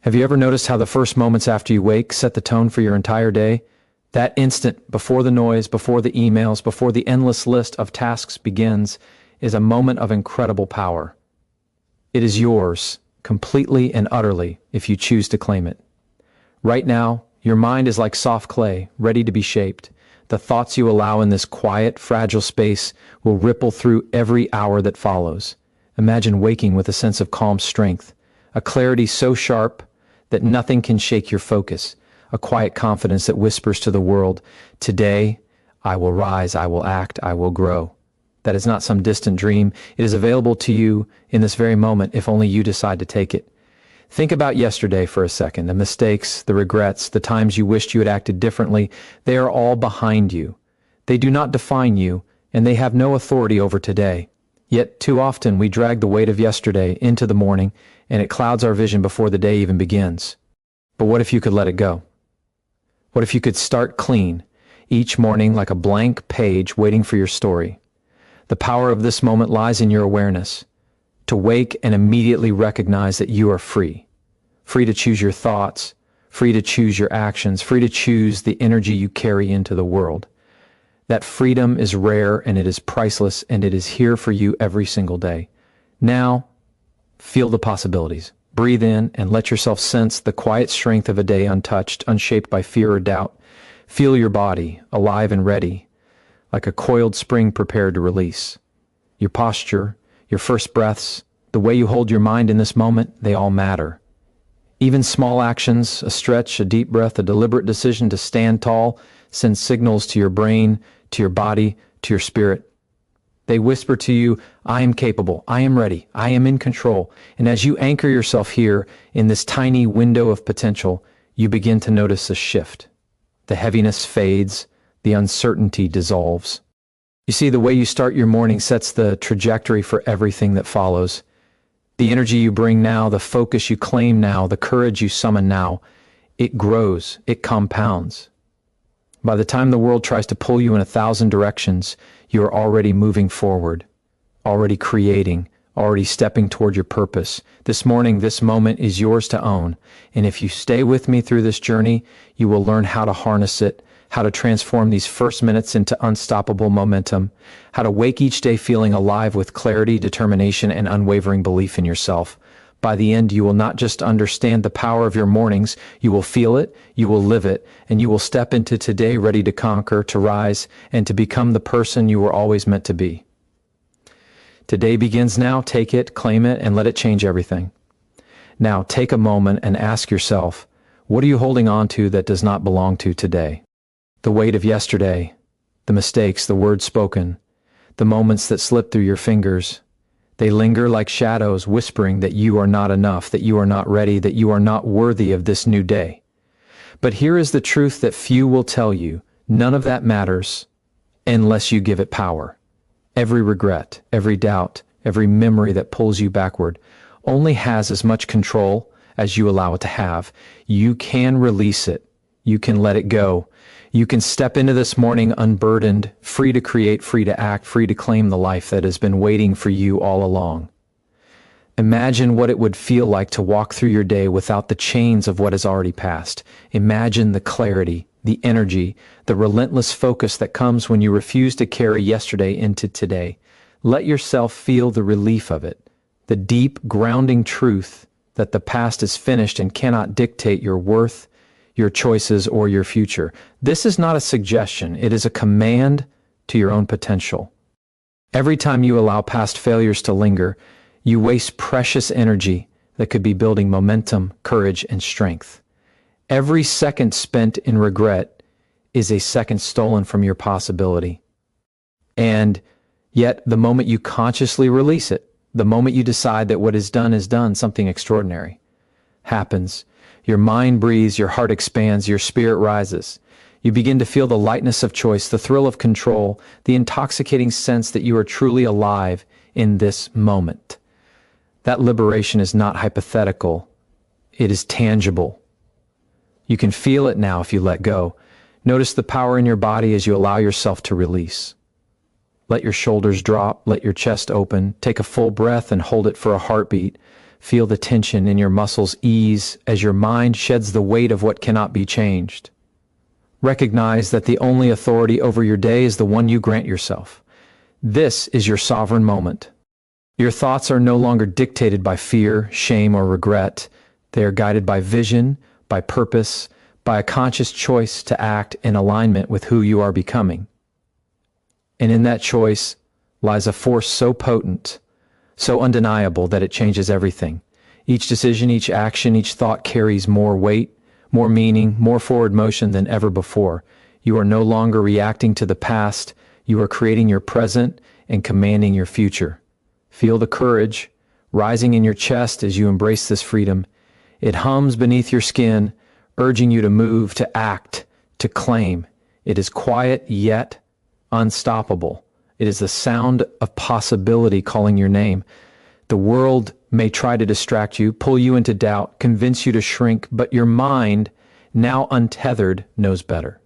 Have you ever noticed how the first moments after you wake set the tone for your entire day? That instant before the noise, before the emails, before the endless list of tasks begins is a moment of incredible power. It is yours, completely and utterly, if you choose to claim it. Right now, your mind is like soft clay, ready to be shaped. The thoughts you allow in this quiet, fragile space will ripple through every hour that follows. Imagine waking with a sense of calm strength, a clarity so sharp that nothing can shake your focus, a quiet confidence that whispers to the world, "Today, I will rise, I will act, I will grow." That is not some distant dream. It is available to you in this very moment if only you decide to take it. Think about yesterday for a second. The mistakes, the regrets, the times you wished you had acted differently, they are all behind you. They do not define you, and they have no authority over today. Yet too often we drag the weight of yesterday into the morning, and it clouds our vision before the day even begins. But what if you could let it go? What if you could start clean, each morning like a blank page waiting for your story? The power of this moment lies in your awareness, to wake and immediately recognize that you are free. Free to choose your thoughts, free to choose your actions, free to choose the energy you carry into the world. That freedom is rare and it is priceless, and it is here for you every single day. Now, feel the possibilities. Breathe in and let yourself sense the quiet strength of a day untouched, unshaped by fear or doubt. Feel your body, alive and ready, like a coiled spring prepared to release. Your posture, your first breaths, the way you hold your mind in this moment, they all matter. Even small actions, a stretch, a deep breath, a deliberate decision to stand tall, send signals to your brain, to your body, to your spirit. They whisper to you, "I am capable, I am ready, I am in control." And as you anchor yourself here in this tiny window of potential, you begin to notice a shift. The heaviness fades, the uncertainty dissolves. You see, the way you start your morning sets the trajectory for everything that follows. The energy you bring now, the focus you claim now, the courage you summon now, it grows, it compounds. By the time the world tries to pull you in 1,000 directions, you are already moving forward, already creating, already stepping toward your purpose. This morning, this moment is yours to own. And if you stay with me through this journey, you will learn how to harness it, how to transform these first minutes into unstoppable momentum, how to wake each day feeling alive with clarity, determination, and unwavering belief in yourself. By the end, you will not just understand the power of your mornings, you will feel it, you will live it, and you will step into today ready to conquer, to rise, and to become the person you were always meant to be. Today begins now. Take it, claim it, and let it change everything. Now, take a moment and ask yourself, what are you holding on to that does not belong to today? The weight of yesterday, the mistakes, the words spoken, the moments that slipped through your fingers. They linger like shadows, whispering that you are not enough, that you are not ready, that you are not worthy of this new day. But here is the truth that few will tell you. None of that matters unless you give it power. Every regret, every doubt, every memory that pulls you backward only has as much control as you allow it to have. You can release it. You can let it go. You can step into this morning unburdened, free to create, free to act, free to claim the life that has been waiting for you all along. Imagine what it would feel like to walk through your day without the chains of what has already passed. Imagine the clarity, the energy, the relentless focus that comes when you refuse to carry yesterday into today. Let yourself feel the relief of it, the deep, grounding truth that the past is finished and cannot dictate your worth, your choices, or your future. This is not a suggestion. It is a command to your own potential. Every time you allow past failures to linger, you waste precious energy that could be building momentum, courage, and strength. Every second spent in regret is a second stolen from your possibility. And yet, the moment you consciously release it, the moment you decide that what is done, something extraordinary happens. Your mind breathes, your heart expands, your spirit rises. You begin to feel the lightness of choice, the thrill of control, the intoxicating sense that you are truly alive in this moment. That liberation is not hypothetical. It is tangible. You can feel it now if you let go. Notice the power in your body as you allow yourself to release. Let your shoulders drop, let your chest open, take a full breath and hold it for a heartbeat. Feel the tension in your muscles ease as your mind sheds the weight of what cannot be changed. Recognize that the only authority over your day is the one you grant yourself. This is your sovereign moment. Your thoughts are no longer dictated by fear, shame, or regret. They are guided by vision, by purpose, by a conscious choice to act in alignment with who you are becoming. And in that choice lies a force so potent, so undeniable that it changes everything. Each decision, each action, each thought carries more weight, more meaning, more forward motion than ever before. You are no longer reacting to the past. You are creating your present and commanding your future. Feel the courage rising in your chest as you embrace this freedom. It hums beneath your skin, urging you to move, to act, to claim. It is quiet yet unstoppable. It is the sound of possibility calling your name. The world may try to distract you, pull you into doubt, convince you to shrink, but your mind, now untethered, knows better.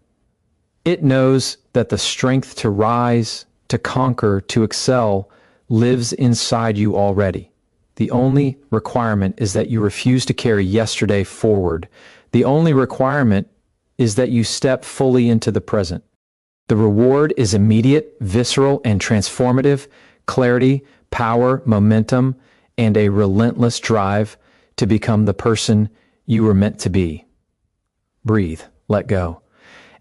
It knows that the strength to rise, to conquer, to excel lives inside you already. The only requirement is that you refuse to carry yesterday forward. The only requirement is that you step fully into the present. The reward is immediate, visceral, and transformative: clarity, power, momentum, and a relentless drive to become the person you were meant to be. Breathe, let go,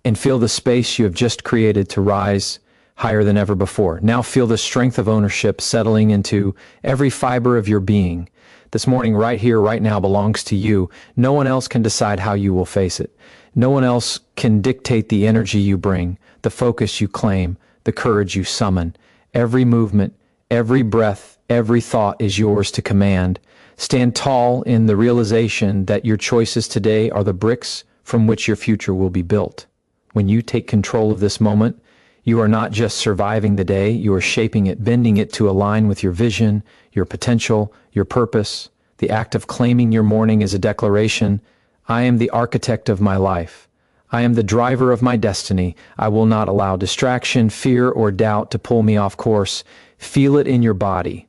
and feel the space you have just created to rise higher than ever before. Now feel the strength of ownership settling into every fiber of your being. This morning, right here, right now, belongs to you. No one else can decide how you will face it. No one else can dictate the energy you bring, the focus you claim, the courage you summon. Every movement, every breath, every thought is yours to command. Stand tall in the realization that your choices today are the bricks from which your future will be built. When you take control of this moment, you are not just surviving the day, you are shaping it, bending it to align with your vision, your potential, your purpose. The act of claiming your morning is a declaration: I am the architect of my life. I am the driver of my destiny. I will not allow distraction, fear, or doubt to pull me off course. Feel it in your body.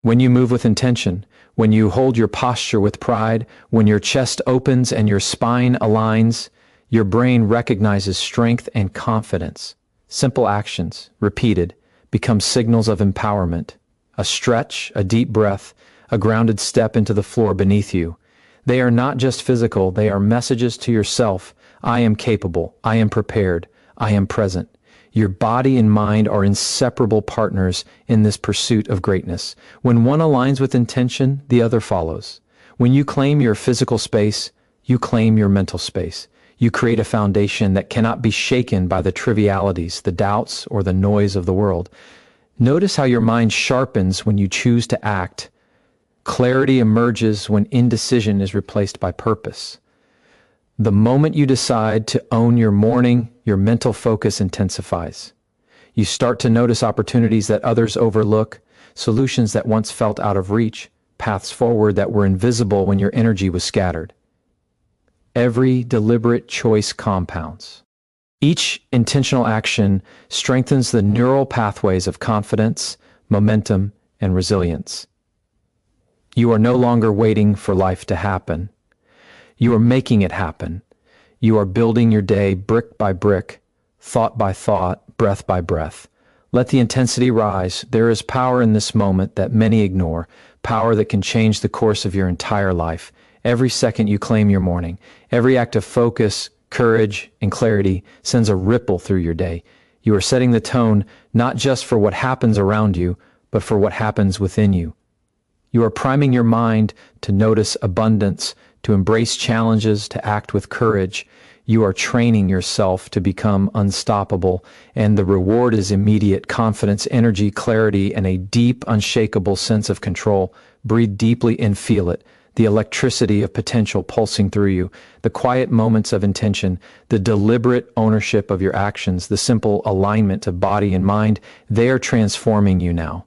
When you move with intention, when you hold your posture with pride, when your chest opens and your spine aligns, your brain recognizes strength and confidence. Simple actions, repeated, become signals of empowerment. A stretch, a deep breath, a grounded step into the floor beneath you. They are not just physical, they are messages to yourself. I am capable, I am prepared, I am present. Your body and mind are inseparable partners in this pursuit of greatness. When one aligns with intention, the other follows. When you claim your physical space, you claim your mental space. You create a foundation that cannot be shaken by the trivialities, the doubts, or the noise of the world. Notice how your mind sharpens when you choose to act. Clarity emerges when indecision is replaced by purpose. The moment you decide to own your morning, your mental focus intensifies. You start to notice opportunities that others overlook, solutions that once felt out of reach, paths forward that were invisible when your energy was scattered. Every deliberate choice compounds. Each intentional action strengthens the neural pathways of confidence, momentum, and resilience. You are no longer waiting for life to happen. You are making it happen. You are building your day brick by brick, thought by thought, breath by breath. Let the intensity rise. There is power in this moment that many ignore, power that can change the course of your entire life. Every second you claim your morning, every act of focus, courage, and clarity sends a ripple through your day. You are setting the tone not just for what happens around you, but for what happens within you. You are priming your mind to notice abundance, to embrace challenges, to act with courage. You are training yourself to become unstoppable, and the reward is immediate: confidence, energy, clarity, and a deep, unshakable sense of control. Breathe deeply and feel it. The electricity of potential pulsing through you, the quiet moments of intention, the deliberate ownership of your actions, the simple alignment of body and mind, they are transforming you now.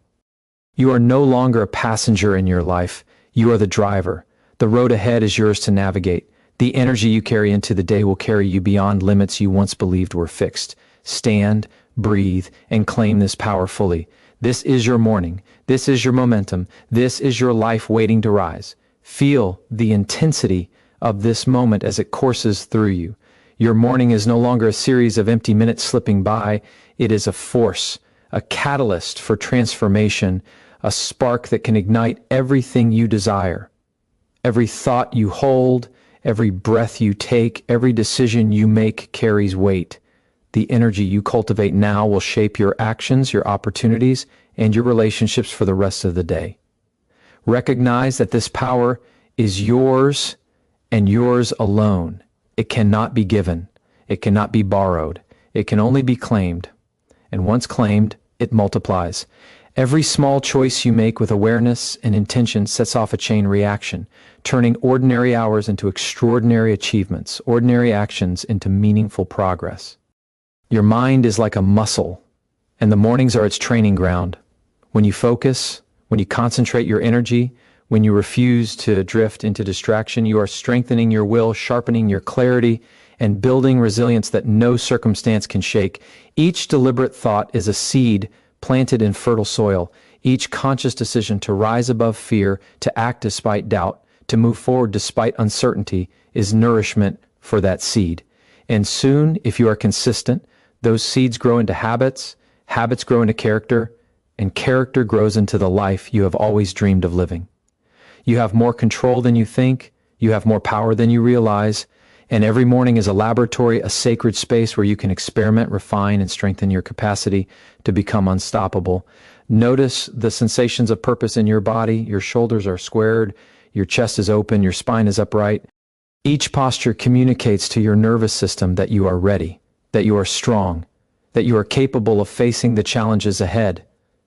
You are no longer a passenger in your life. You are the driver. The road ahead is yours to navigate. The energy you carry into the day will carry you beyond limits you once believed were fixed. Stand, breathe, and claim this power fully. This is your morning. This is your momentum. This is your life waiting to rise. Feel the intensity of this moment as it courses through you. Your morning is no longer a series of empty minutes slipping by. It is a force, a catalyst for transformation, a spark that can ignite everything you desire. Every thought you hold, every breath you take, every decision you make carries weight. The energy you cultivate now will shape your actions, your opportunities, and your relationships for the rest of the day. Recognize that this power is yours and yours alone. It cannot be given. It cannot be borrowed. It can only be claimed. And once claimed, it multiplies. Every small choice you make with awareness and intention sets off a chain reaction, turning ordinary hours into extraordinary achievements, ordinary actions into meaningful progress. Your mind is like a muscle, and the mornings are its training ground. When you focus, when you concentrate your energy, when you refuse to drift into distraction, you are strengthening your will, sharpening your clarity, and building resilience that no circumstance can shake. Each deliberate thought is a seed planted in fertile soil. Each conscious decision to rise above fear, to act despite doubt, to move forward despite uncertainty is nourishment for that seed. And soon, if you are consistent, those seeds grow into habits, habits grow into character, and character grows into the life you have always dreamed of living. You have more control than you think, you have more power than you realize, and every morning is a laboratory, a sacred space where you can experiment, refine, and strengthen your capacity to become unstoppable. Notice the sensations of purpose in your body. Your shoulders are squared, your chest is open, your spine is upright. Each posture communicates to your nervous system that you are ready, that you are strong, that you are capable of facing the challenges ahead.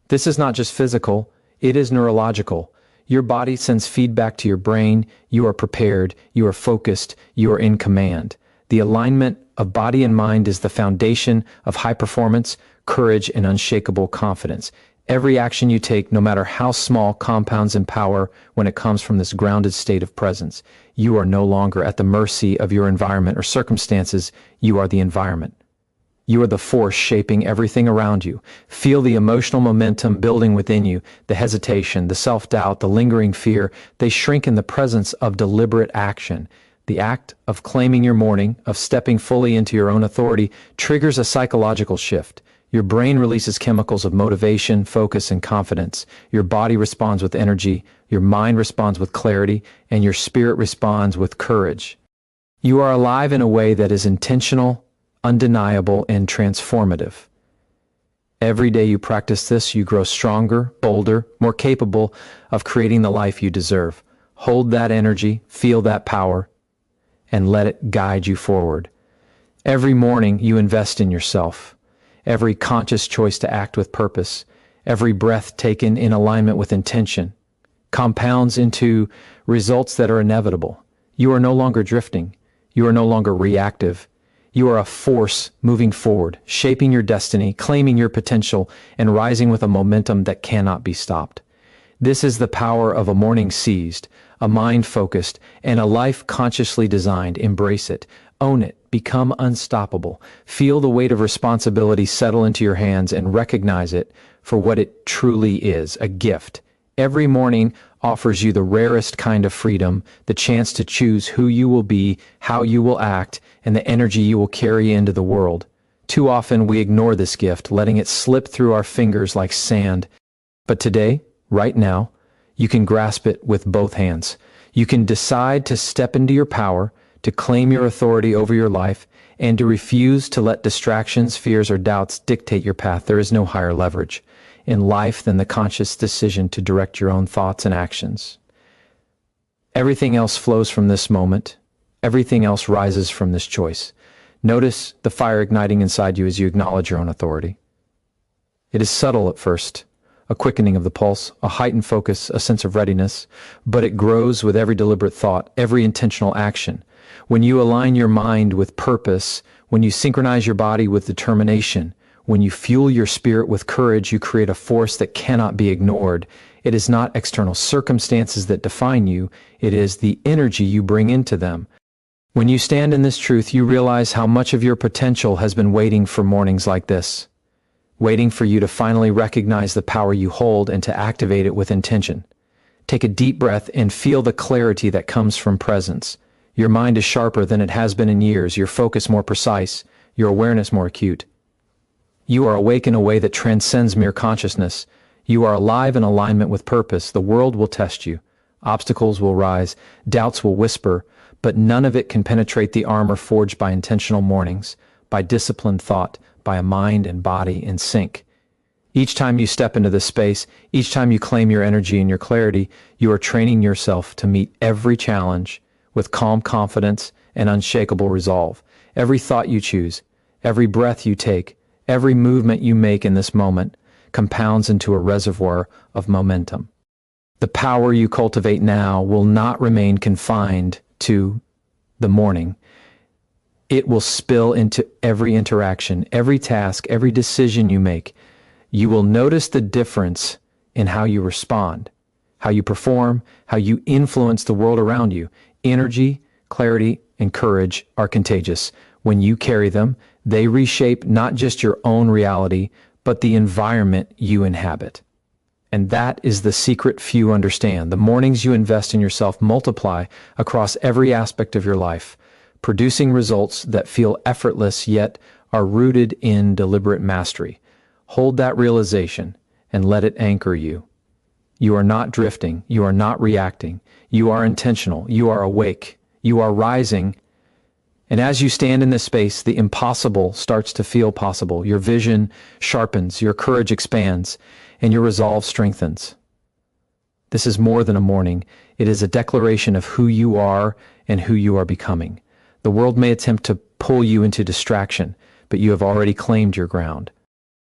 This is not just physical, it is neurological. Your body sends feedback to your brain. You are prepared, you are focused, you are in command. The alignment of body and mind is the foundation of high performance, courage, and unshakable confidence. Every action you take, no matter how small, compounds in power when it comes from this grounded state of presence. You are no longer at the mercy of your environment or circumstances. You are the environment. You are the force shaping everything around you. Feel the emotional momentum building within you, the hesitation, the self-doubt, the lingering fear. They shrink in the presence of deliberate action. The act of claiming your morning, of stepping fully into your own authority, triggers a psychological shift. Your brain releases chemicals of motivation, focus, and confidence. Your body responds with energy, your mind responds with clarity, and your spirit responds with courage. You are alive in a way that is intentional, undeniable, and transformative. Every day you practice this, you grow stronger, bolder, more capable of creating the life you deserve. Hold that energy, feel that power, and let it guide you forward. Every morning you invest in yourself. Every conscious choice to act with purpose, every breath taken in alignment with intention, compounds into results that are inevitable. You are no longer drifting. You are no longer reactive. You are a force moving forward, shaping your destiny, claiming your potential, and rising with a momentum that cannot be stopped. This is the power of a morning seized, a mind focused, and a life consciously designed. Embrace it, own it, become unstoppable. Feel the weight of responsibility settle into your hands and recognize it for what it truly is, a gift. Every morning offers you the rarest kind of freedom, the chance to choose who you will be, how you will act, and the energy you will carry into the world. Too often we ignore this gift, letting it slip through our fingers like sand. But today, right now, you can grasp it with both hands. You can decide to step into your power, to claim your authority over your life, and to refuse to let distractions, fears, or doubts dictate your path. There is no higher leverage in life than the conscious decision to direct your own thoughts and actions. Everything else flows from this moment. Everything else rises from this choice. Notice the fire igniting inside you as you acknowledge your own authority. It is subtle at first, a quickening of the pulse, a heightened focus, a sense of readiness, but it grows with every deliberate thought, every intentional action. When you align your mind with purpose, when you synchronize your body with determination, when you fuel your spirit with courage, you create a force that cannot be ignored. It is not external circumstances that define you, it is the energy you bring into them. When you stand in this truth, you realize how much of your potential has been waiting for mornings like this. waiting for you to finally recognize the power you hold and to activate it with intention. Take a deep breath and feel the clarity that comes from presence. Your mind is sharper than it has been in years, your focus more precise, your awareness more acute. You are awake in a way that transcends mere consciousness. You are alive in alignment with purpose. The world will test you. Obstacles will rise, doubts will whisper, but none of it can penetrate the armor forged by intentional mornings, by disciplined thought, by a mind and body in sync. Each time you step into this space, each time you claim your energy and your clarity, you are training yourself to meet every challenge with calm confidence and unshakable resolve. Every thought you choose, every breath you take, every movement you make in this moment compounds into a reservoir of momentum. The power you cultivate now will not remain confined to the morning. It will spill into every interaction, every task, every decision you make. You will notice the difference in how you respond, how you perform, how you influence the world around you. Energy, clarity, and courage are contagious. When you carry them, they reshape not just your own reality, but the environment you inhabit. And that is the secret few understand. The mornings you invest in yourself multiply across every aspect of your life, producing results that feel effortless yet are rooted in deliberate mastery. Hold that realization and let it anchor you. You are not drifting. You are not reacting. You are intentional. You are awake. You are rising. And as you stand in this space, the impossible starts to feel possible. Your vision sharpens, your courage expands, and your resolve strengthens. This is more than a morning. It is a declaration of who you are and who you are becoming. The world may attempt to pull you into distraction, but you have already claimed your ground.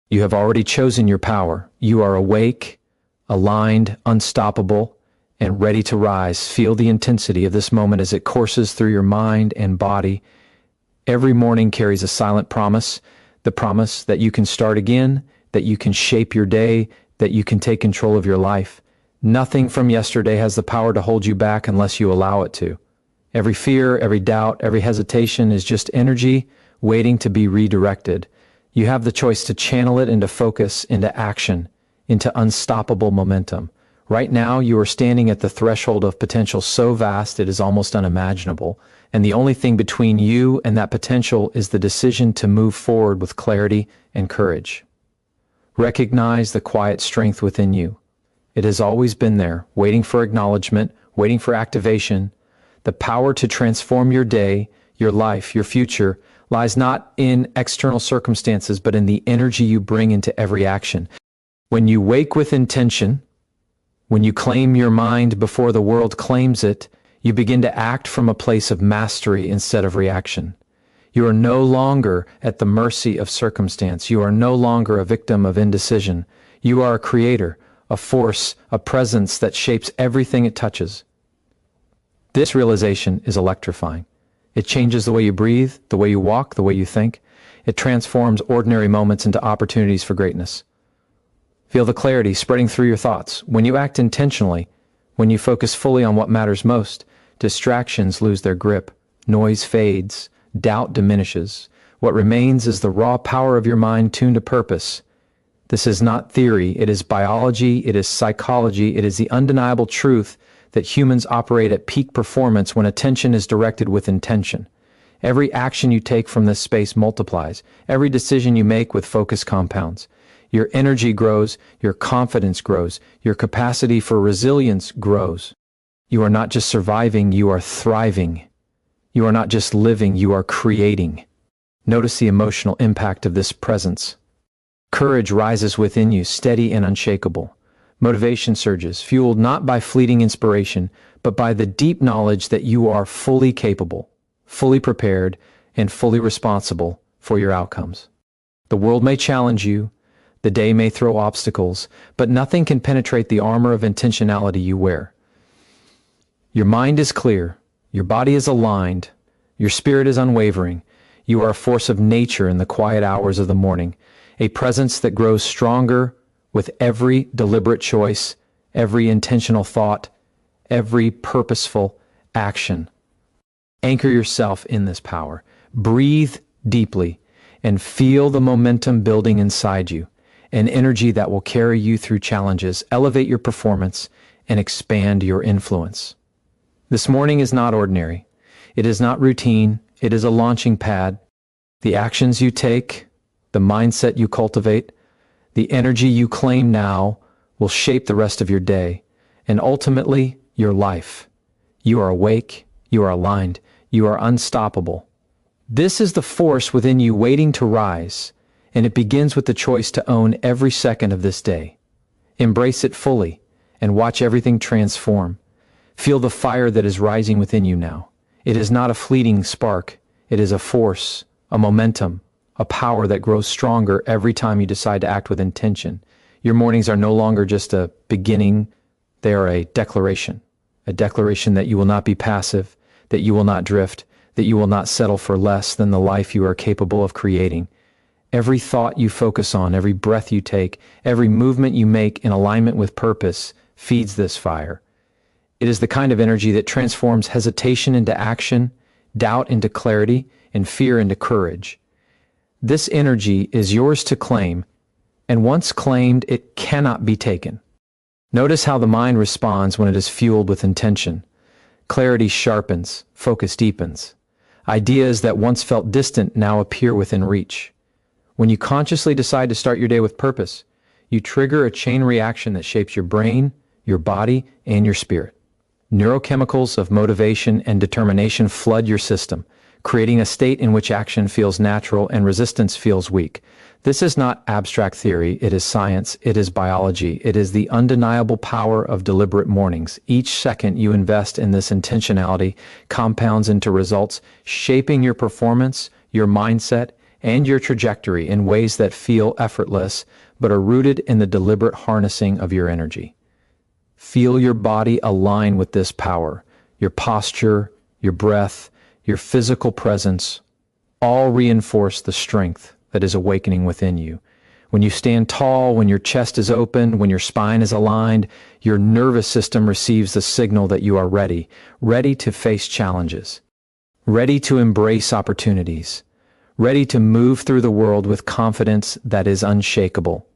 You have already chosen your power. You are awake, aligned, unstoppable, and ready to rise. Feel the intensity of this moment as it courses through your mind and body. Every morning carries a silent promise, the promise that you can start again, that you can shape your day, that you can take control of your life. Nothing from yesterday has the power to hold you back unless you allow it to. Every fear, every doubt, every hesitation is just energy waiting to be redirected. You have the choice to channel it into focus, into action, into unstoppable momentum. Right now, you are standing at the threshold of potential so vast it is almost unimaginable, and the only thing between you and that potential is the decision to move forward with clarity and courage. Recognize the quiet strength within you. It has always been there, waiting for acknowledgement, waiting for activation. The power to transform your day, your life, your future lies not in external circumstances, but in the energy you bring into every action. When you wake with intention, when you claim your mind before the world claims it, you begin to act from a place of mastery instead of reaction. You are no longer at the mercy of circumstance. You are no longer a victim of indecision. You are a creator, a force, a presence that shapes everything it touches. This realization is electrifying. It changes the way you breathe, the way you walk, the way you think. It transforms ordinary moments into opportunities for greatness. Feel the clarity spreading through your thoughts. When you act intentionally, when you focus fully on what matters most, distractions lose their grip, noise fades, doubt diminishes. What remains is the raw power of your mind tuned to purpose. This is not theory, it is biology, it is psychology, it is the undeniable truth that humans operate at peak performance when attention is directed with intention. Every action you take from this space multiplies. Every decision you make with focus compounds. Your energy grows, your confidence grows, your capacity for resilience grows. You are not just surviving, you are thriving. You are not just living, you are creating. Notice the emotional impact of this presence. Courage rises within you, steady and unshakable. Motivation surges, fueled not by fleeting inspiration, but by the deep knowledge that you are fully capable, fully prepared, and fully responsible for your outcomes. The world may challenge you, the day may throw obstacles, but nothing can penetrate the armor of intentionality you wear. Your mind is clear, your body is aligned, your spirit is unwavering. You are a force of nature in the quiet hours of the morning, a presence that grows stronger with every deliberate choice, every intentional thought, every purposeful action. Anchor yourself in this power. Breathe deeply and feel the momentum building inside you. an energy that will carry you through challenges, elevate your performance, and expand your influence. This morning is not ordinary. It is not routine. It is a launching pad. The actions you take, the mindset you cultivate, the energy you claim now will shape the rest of your day and ultimately your life. You are awake. You are aligned. You are unstoppable. This is the force within you waiting to rise, and it begins with the choice to own every second of this day. Embrace it fully and watch everything transform. Feel the fire that is rising within you now. It is not a fleeting spark. It is a force, a momentum, a power that grows stronger every time you decide to act with intention. Your mornings are no longer just a beginning. They are a declaration that you will not be passive, that you will not drift, that you will not settle for less than the life you are capable of creating. Every thought you focus on, every breath you take, every movement you make in alignment with purpose feeds this fire. It is the kind of energy that transforms hesitation into action, doubt into clarity, and fear into courage. This energy is yours to claim, and once claimed, it cannot be taken. Notice how the mind responds when it is fueled with intention. Clarity sharpens, focus deepens. Ideas that once felt distant now appear within reach. When you consciously decide to start your day with purpose, you trigger a chain reaction that shapes your brain, your body, and your spirit. Neurochemicals of motivation and determination flood your system, creating a state in which action feels natural and resistance feels weak. This is not abstract theory, it is science, it is biology, it is the undeniable power of deliberate mornings. Each second you invest in this intentionality compounds into results, shaping your performance, your mindset, and your trajectory in ways that feel effortless, but are rooted in the deliberate harnessing of your energy. Feel your body align with this power, your posture, your breath, your physical presence, all reinforce the strength that is awakening within you. When you stand tall, when your chest is open, when your spine is aligned, your nervous system receives the signal that you are ready to face challenges, ready to embrace opportunities, ready to move through the world with confidence that is unshakable.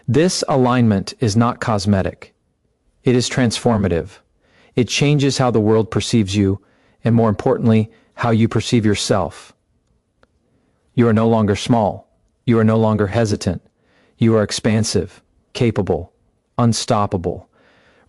This alignment is not cosmetic. It is transformative. It changes how the world perceives you, and more importantly, how you perceive yourself. You are no longer small. You are no longer hesitant. You are expansive, capable, unstoppable.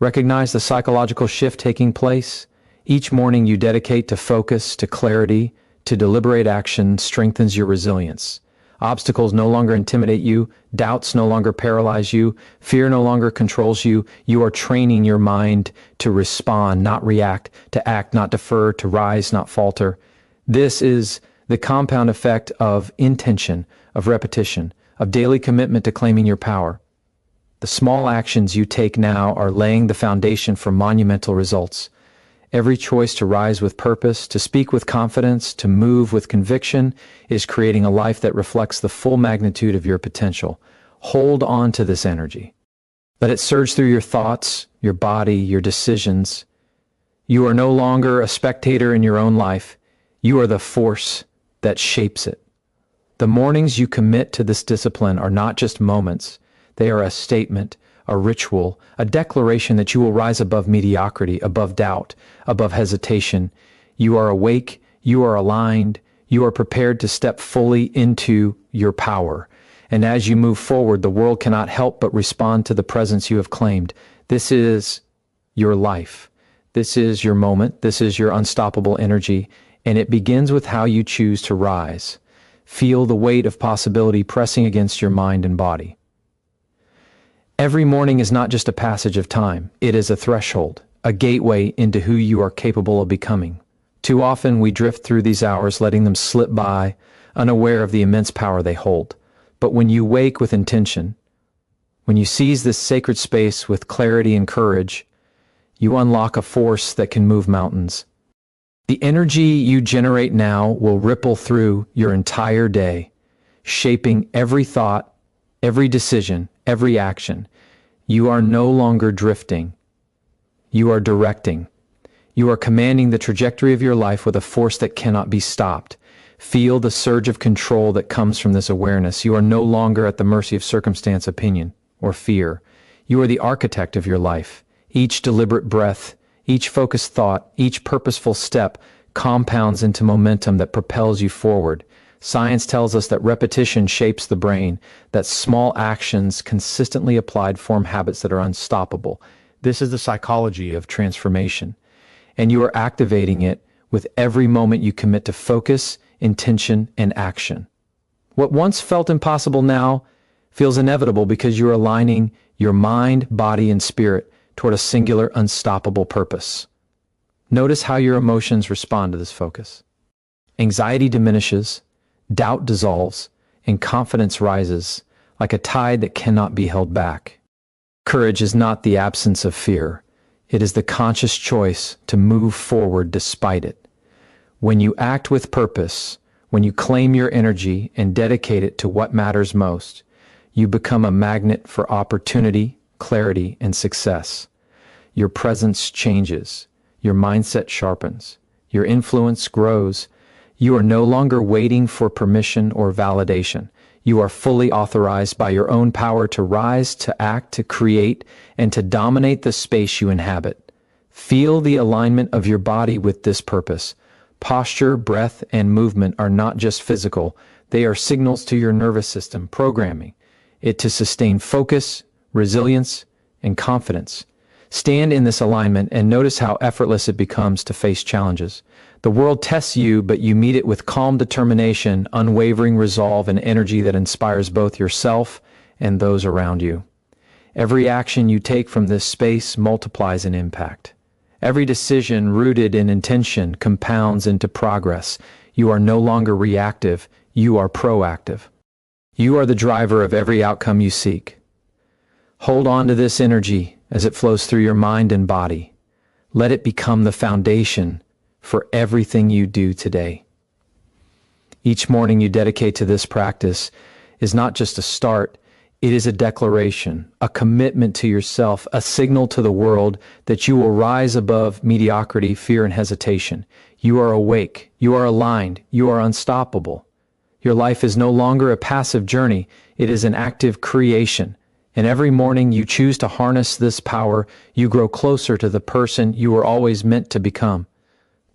Recognize the psychological shift taking place. Each morning you dedicate to focus, to clarity, to deliberate action strengthens your resilience. Obstacles no longer intimidate you. Doubts no longer paralyze you. Fear no longer controls you. You are training your mind to respond, not react, to act, not defer, to rise, not falter. This is the compound effect of intention, of repetition, of daily commitment to claiming your power. The small actions you take now are laying the foundation for monumental results. Every choice to rise with purpose, to speak with confidence, to move with conviction is creating a life that reflects the full magnitude of your potential. Hold on to this energy. Let it surge through your thoughts, your body, your decisions. You are no longer a spectator in your own life. You are the force that shapes it. The mornings you commit to this discipline are not just moments. They are a statement, a ritual, a declaration that you will rise above mediocrity, above doubt, above hesitation. You are awake, you are aligned, you are prepared to step fully into your power. And as you move forward, the world cannot help but respond to the presence you have claimed. This is your life. This is your moment. This is your unstoppable energy. And it begins with how you choose to rise. Feel the weight of possibility pressing against your mind and body. Every morning is not just a passage of time. It is a threshold, a gateway into who you are capable of becoming. Too often we drift through these hours, letting them slip by, unaware of the immense power they hold. But when you wake with intention, when you seize this sacred space with clarity and courage, you unlock a force that can move mountains. The energy you generate now will ripple through your entire day, shaping every thought, every decision, every action. You are no longer drifting. You are directing. You are commanding the trajectory of your life with a force that cannot be stopped. Feel the surge of control that comes from this awareness. You are no longer at the mercy of circumstance, opinion, or fear. You are the architect of your life. Each deliberate breath, each focused thought, each purposeful step compounds into momentum that propels you forward. Science tells us that repetition shapes the brain, that small actions consistently applied form habits that are unstoppable. This is the psychology of transformation, and you are activating it with every moment you commit to focus, intention, and action. What once felt impossible now feels inevitable because you're aligning your mind, body, and spirit toward a singular, unstoppable purpose. Notice how your emotions respond to this focus. Anxiety diminishes, doubt dissolves, and confidence rises like a tide that cannot be held back. Courage is not the absence of fear. It is the conscious choice to move forward despite it. When you act with purpose, when you claim your energy and dedicate it to what matters most, you become a magnet for opportunity, clarity, and success. Your presence changes. Your mindset sharpens. Your influence grows. You are no longer waiting for permission or validation. You are fully authorized by your own power to rise, to act, to create, and to dominate the space you inhabit. Feel the alignment of your body with this purpose. Posture, breath, and movement are not just physical. They are signals to your nervous system, programming it to sustain focus, resilience, and confidence. Stand in this alignment and notice how effortless it becomes to face challenges. The world tests you, but you meet it with calm determination, unwavering resolve, and energy that inspires both yourself and those around you. Every action you take from this space multiplies in impact. Every decision rooted in intention compounds into progress. You are no longer reactive, you are proactive. You are the driver of every outcome you seek. Hold on to this energy as it flows through your mind and body. Let it become the foundation for everything you do today. Each morning you dedicate to this practice is not just a start, it is a declaration, a commitment to yourself, a signal to the world that you will rise above mediocrity, fear, and hesitation. You are awake, you are aligned, you are unstoppable. Your life is no longer a passive journey, it is an active creation. And every morning you choose to harness this power, you grow closer to the person you were always meant to become.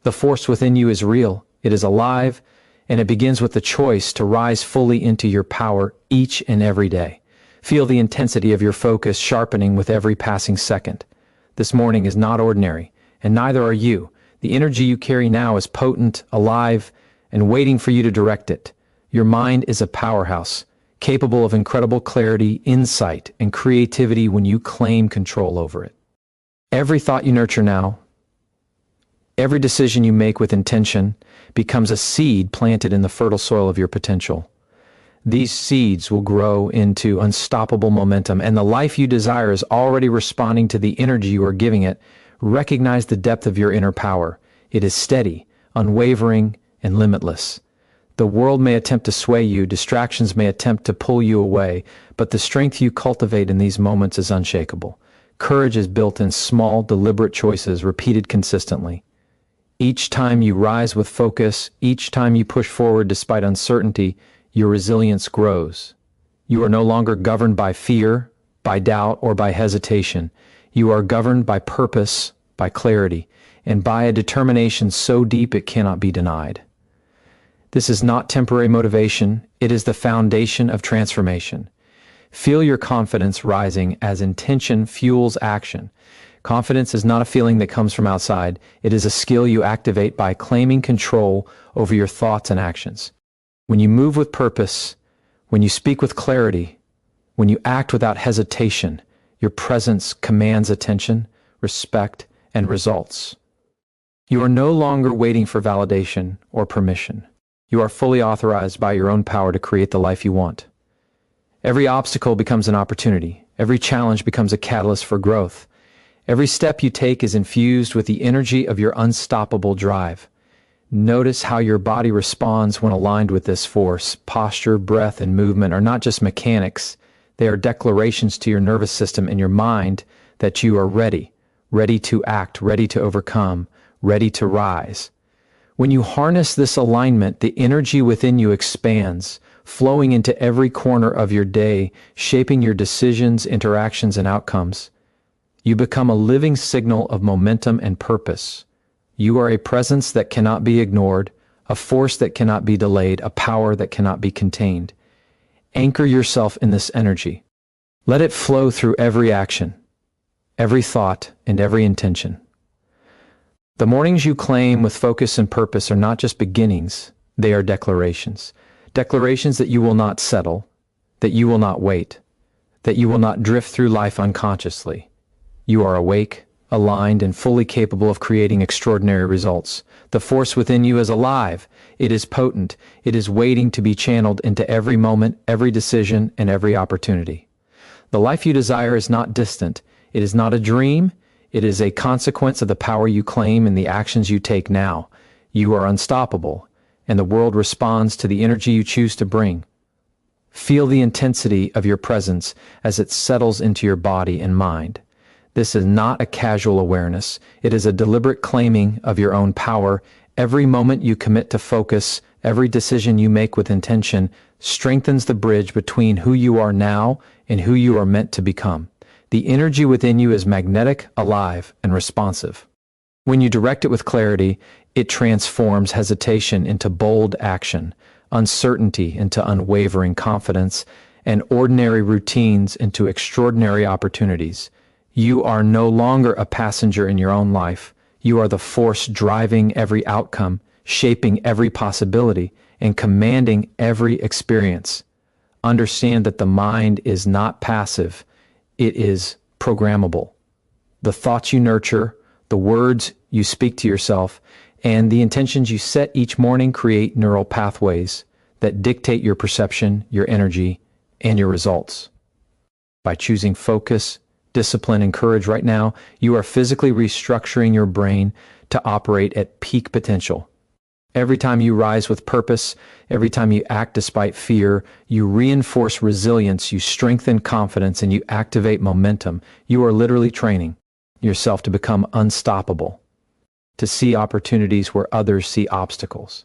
The force within you is real, it is alive, and it begins with the choice to rise fully into your power each and every day. Feel the intensity of your focus sharpening with every passing second. This morning is not ordinary, and neither are you. The energy you carry now is potent, alive, and waiting for you to direct it. Your mind is a powerhouse, capable of incredible clarity, insight, and creativity when you claim control over it. Every thought you nurture now, every decision you make with intention, becomes a seed planted in the fertile soil of your potential. These seeds will grow into unstoppable momentum, and the life you desire is already responding to the energy you are giving it. Recognize the depth of your inner power. It is steady, unwavering, and limitless. The world may attempt to sway you, distractions may attempt to pull you away, but the strength you cultivate in these moments is unshakable. Courage is built in small, deliberate choices repeated consistently. Each time you rise with focus, each time you push forward despite uncertainty, your resilience grows. You are no longer governed by fear, by doubt, or by hesitation. You are governed by purpose, by clarity, and by a determination so deep it cannot be denied. This is not temporary motivation, it is the foundation of transformation. Feel your confidence rising as intention fuels action. Confidence is not a feeling that comes from outside, it is a skill you activate by claiming control over your thoughts and actions. When you move with purpose, when you speak with clarity, when you act without hesitation, your presence commands attention, respect, and results. You are no longer waiting for validation or permission. You are fully authorized by your own power to create the life you want. Every obstacle becomes an opportunity. Every challenge becomes a catalyst for growth. Every step you take is infused with the energy of your unstoppable drive. Notice how your body responds when aligned with this force. Posture, breath, and movement are not just mechanics. They are declarations to your nervous system and your mind that you are ready to act, ready to overcome, ready to rise. When you harness this alignment, the energy within you expands, flowing into every corner of your day, shaping your decisions, interactions, and outcomes. You become a living signal of momentum and purpose. You are a presence that cannot be ignored, a force that cannot be delayed, a power that cannot be contained. Anchor yourself in this energy. Let it flow through every action, every thought, and every intention. The mornings you claim with focus and purpose are not just beginnings, they are declarations. Declarations that you will not settle, that you will not wait, that you will not drift through life unconsciously. You are awake, aligned, and fully capable of creating extraordinary results. The force within you is alive. It is potent. It is waiting to be channeled into every moment, every decision, and every opportunity. The life you desire is not distant. It is not a dream. It is a consequence of the power you claim and the actions you take now. You are unstoppable, and the world responds to the energy you choose to bring. Feel the intensity of your presence as it settles into your body and mind. This is not a casual awareness. It is a deliberate claiming of your own power. Every moment you commit to focus, every decision you make with intention, strengthens the bridge between who you are now and who you are meant to become. The energy within you is magnetic, alive, and responsive. When you direct it with clarity, it transforms hesitation into bold action, uncertainty into unwavering confidence, and ordinary routines into extraordinary opportunities. You are no longer a passenger in your own life. You are the force driving every outcome, shaping every possibility, and commanding every experience. Understand that the mind is not passive. It is programmable. The thoughts you nurture, the words you speak to yourself, and the intentions you set each morning create neural pathways that dictate your perception, your energy, and your results. By choosing focus, discipline, and courage right now, you are physically restructuring your brain to operate at peak potential. Every time you rise with purpose, every time you act despite fear, you reinforce resilience, you strengthen confidence, and you activate momentum. You are literally training yourself to become unstoppable, to see opportunities where others see obstacles,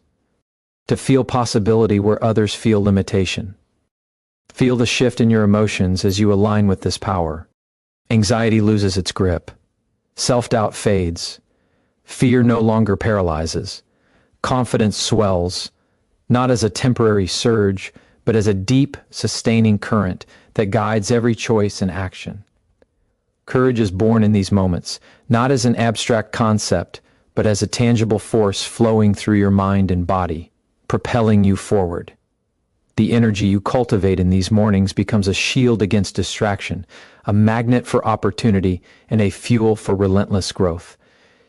to feel possibility where others feel limitation. Feel the shift in your emotions as you align with this power. Anxiety loses its grip. Self-doubt fades. Fear no longer paralyzes. Confidence swells, not as a temporary surge, but as a deep, sustaining current that guides every choice and action. Courage is born in these moments, not as an abstract concept, but as a tangible force flowing through your mind and body, propelling you forward. The energy you cultivate in these mornings becomes a shield against distraction, a magnet for opportunity, and a fuel for relentless growth.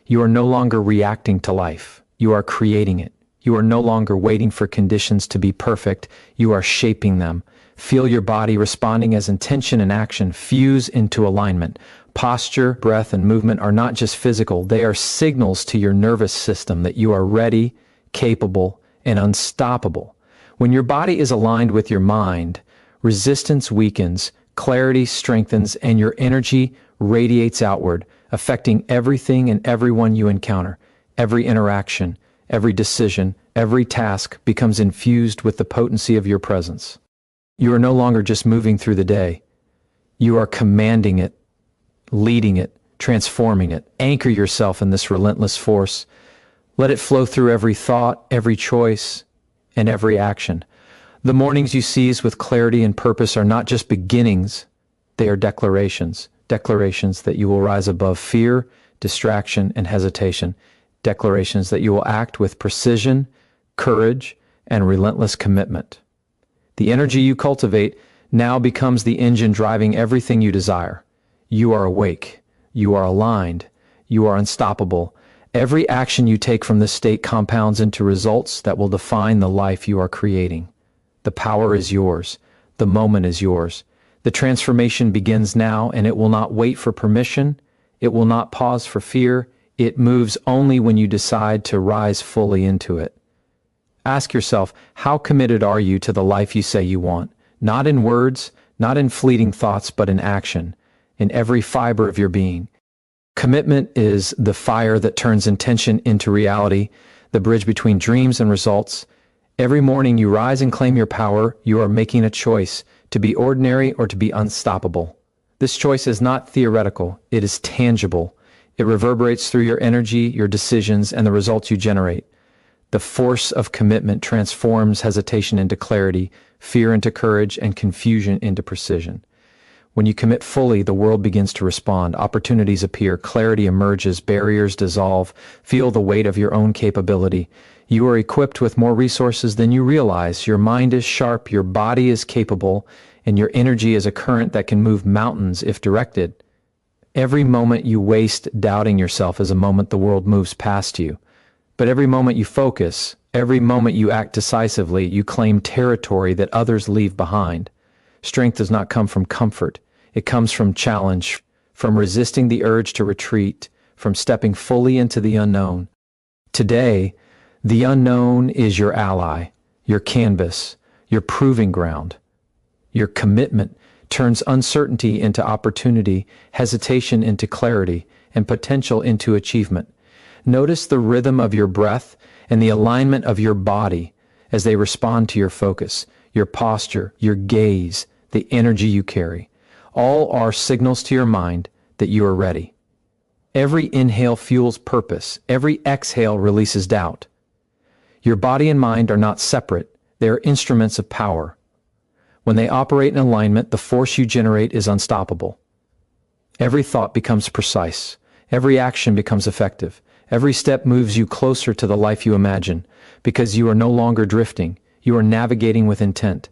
You are no longer reacting to life. You are creating it. You are no longer waiting for conditions to be perfect. You are shaping them. Feel your body responding as intention and action fuse into alignment. Posture, breath, and movement are not just physical. They are signals to your nervous system that you are ready, capable, and unstoppable. When your body is aligned with your mind, resistance weakens, clarity strengthens, and your energy radiates outward, affecting everything and everyone you encounter. Every interaction, every decision, every task becomes infused with the potency of your presence. You are no longer just moving through the day. You are commanding it, leading it, transforming it. Anchor yourself in this relentless force. Let it flow through every thought, every choice, and every action. The mornings you seize with clarity and purpose are not just beginnings, they are declarations. Declarations that you will rise above fear, distraction, and hesitation. Declarations that you will act with precision, courage, and relentless commitment. The energy you cultivate now becomes the engine driving everything you desire. You are awake. You are aligned. You are unstoppable. Every action you take from this state compounds into results that will define the life you are creating. The power is yours. The moment is yours. The transformation begins now, and it will not wait for permission. It will not pause for fear. It moves only when you decide to rise fully into it. Ask yourself, how committed are you to the life you say you want? Not in words, not in fleeting thoughts, but in action, in every fiber of your being. Commitment is the fire that turns intention into reality, the bridge between dreams and results. Every morning you rise and claim your power, you are making a choice to be ordinary or to be unstoppable. This choice is not theoretical, it is tangible. It reverberates through your energy, your decisions, and the results you generate. The force of commitment transforms hesitation into clarity, fear into courage, and confusion into precision. When you commit fully, the world begins to respond. Opportunities appear, clarity emerges, barriers dissolve. Feel the weight of your own capability. You are equipped with more resources than you realize. Your mind is sharp, your body is capable, and your energy is a current that can move mountains if directed. Every moment you waste doubting yourself is a moment the world moves past you. But every moment you focus, every moment you act decisively, you claim territory that others leave behind. Strength does not come from comfort. It comes from challenge, from resisting the urge to retreat, from stepping fully into the unknown. Today, the unknown is your ally, your canvas, your proving ground. Your commitment turns uncertainty into opportunity, hesitation into clarity, and potential into achievement. Notice the rhythm of your breath and the alignment of your body as they respond to your focus, your posture, your gaze, the energy you carry. All are signals to your mind that you are ready. Every inhale fuels purpose. Every exhale releases doubt. Your body and mind are not separate. They are instruments of power. When they operate in alignment, the force you generate is unstoppable. Every thought becomes precise. Every action becomes effective. Every step moves you closer to the life you imagine, because you are no longer drifting. You are navigating with intent.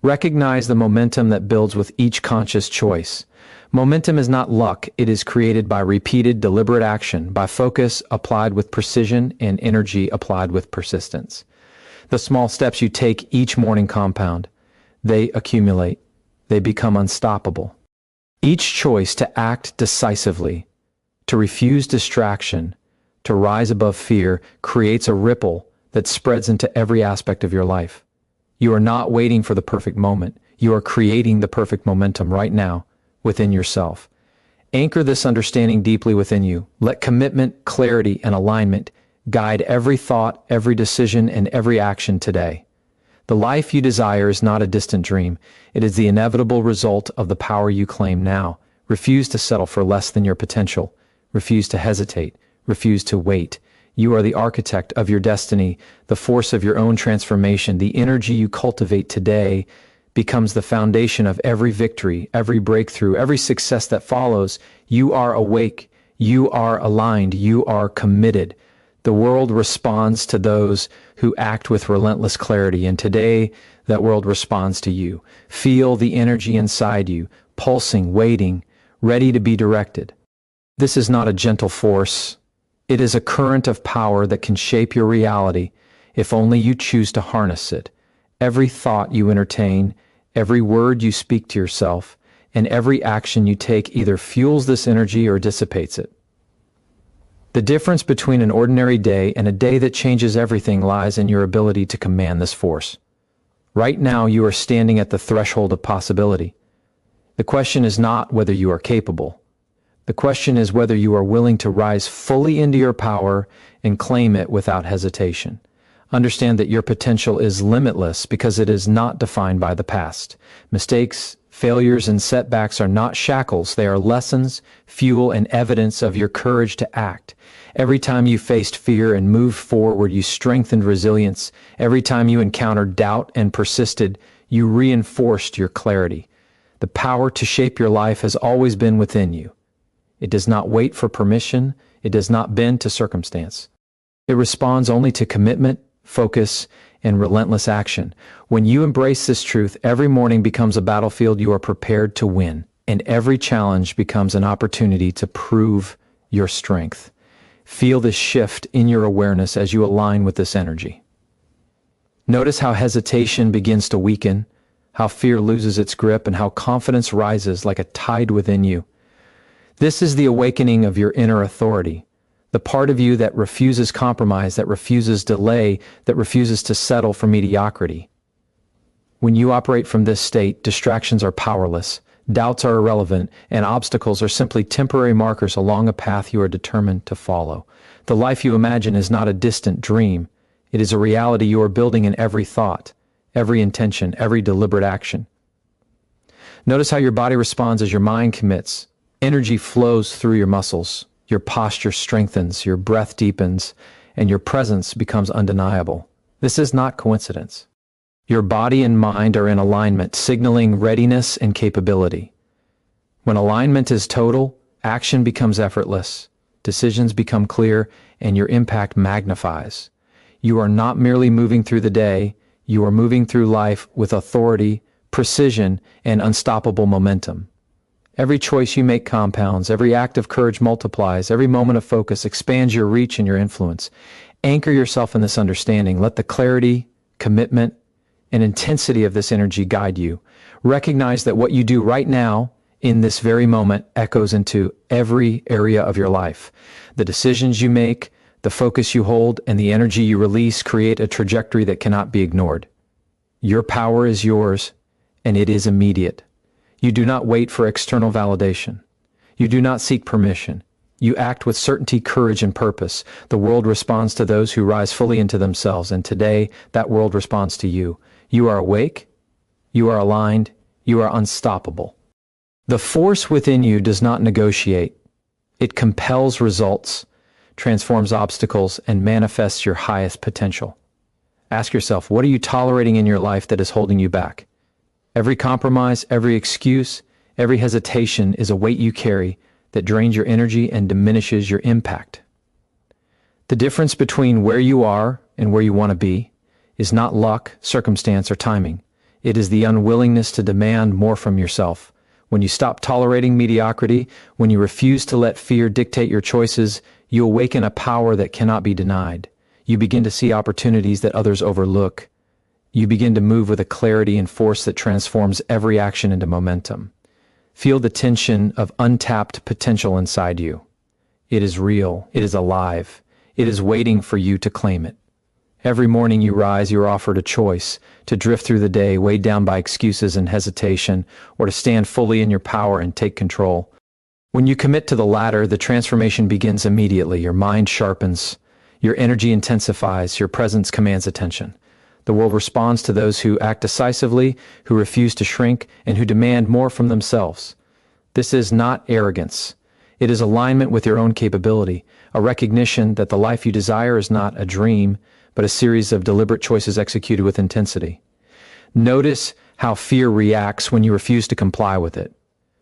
Recognize the momentum that builds with each conscious choice. Momentum is not luck. It is created by repeated, deliberate action, by focus applied with precision and energy applied with persistence. The small steps you take each morning compound. They accumulate. They become unstoppable. Each choice to act decisively, to refuse distraction, to rise above fear, creates a ripple that spreads into every aspect of your life. You are not waiting for the perfect moment. You are creating the perfect momentum right now within yourself. Anchor this understanding deeply within you. Let commitment, clarity, and alignment guide every thought, every decision, and every action today. The life you desire is not a distant dream. It is the inevitable result of the power you claim now. Refuse to settle for less than your potential. Refuse to hesitate. Refuse to wait. You are the architect of your destiny, the force of your own transformation. The energy you cultivate today becomes the foundation of every victory, every breakthrough, every success that follows. You are awake. You are aligned. You are committed. The world responds to those who act with relentless clarity, and today that world responds to you. Feel the energy inside you, pulsing, waiting, ready to be directed. This is not a gentle force. It is a current of power that can shape your reality if only you choose to harness it. Every thought you entertain, every word you speak to yourself, and every action you take either fuels this energy or dissipates it. The difference between an ordinary day and a day that changes everything lies in your ability to command this force. Right now, you are standing at the threshold of possibility. The question is not whether you are capable. The question is whether you are willing to rise fully into your power and claim it without hesitation. Understand that your potential is limitless because it is not defined by the past. Mistakes, failures, and setbacks are not shackles. They are lessons, fuel, and evidence of your courage to act. Every time you faced fear and moved forward, you strengthened resilience. Every time you encountered doubt and persisted, you reinforced your clarity. The power to shape your life has always been within you. It does not wait for permission. It does not bend to circumstance. It responds only to commitment, focus, and relentless action. When you embrace this truth, every morning becomes a battlefield you are prepared to win, and every challenge becomes an opportunity to prove your strength. Feel this shift in your awareness as you align with this energy. Notice how hesitation begins to weaken, how fear loses its grip, and how confidence rises like a tide within you. This is the awakening of your inner authority, the part of you that refuses compromise, that refuses delay, that refuses to settle for mediocrity. When you operate from this state, distractions are powerless. Doubts are irrelevant, and obstacles are simply temporary markers along a path you are determined to follow. The life you imagine is not a distant dream. It is a reality you are building in every thought, every intention, every deliberate action. Notice how your body responds as your mind commits. Energy flows through your muscles, your posture strengthens, your breath deepens, and your presence becomes undeniable. This is not coincidence. Your body and mind are in alignment, signaling readiness and capability. When alignment is total, action becomes effortless, decisions become clear, and your impact magnifies. You are not merely moving through the day, you are moving through life with authority, precision, and unstoppable momentum. Every choice you make compounds, every act of courage multiplies, every moment of focus expands your reach and your influence. Anchor yourself in this understanding. Let the clarity, commitment, and intensity of this energy guide you. Recognize that what you do right now, in this very moment, echoes into every area of your life. The decisions you make, the focus you hold, and the energy you release create a trajectory that cannot be ignored. Your power is yours, and it is immediate. You do not wait for external validation. You do not seek permission. You act with certainty, courage, and purpose. The world responds to those who rise fully into themselves, and today, that world responds to you. You are awake, you are aligned, you are unstoppable. The force within you does not negotiate. It compels results, transforms obstacles, and manifests your highest potential. Ask yourself, what are you tolerating in your life that is holding you back? Every compromise, every excuse, every hesitation is a weight you carry that drains your energy and diminishes your impact. The difference between where you are and where you want to be is not luck, circumstance, or timing. It is the unwillingness to demand more from yourself. When you stop tolerating mediocrity, when you refuse to let fear dictate your choices, you awaken a power that cannot be denied. You begin to see opportunities that others overlook. You begin to move with a clarity and force that transforms every action into momentum. Feel the tension of untapped potential inside you. It is real. It is alive. It is waiting for you to claim it. Every morning you rise, you are offered a choice to drift through the day weighed down by excuses and hesitation, or to stand fully in your power and take control. When you commit to the latter, the transformation begins immediately. Your mind sharpens, your energy intensifies, your presence commands attention. The world responds to those who act decisively, who refuse to shrink, and who demand more from themselves. This is not arrogance. It is alignment with your own capability, a recognition that the life you desire is not a dream, but a series of deliberate choices executed with intensity. Notice how fear reacts when you refuse to comply with it.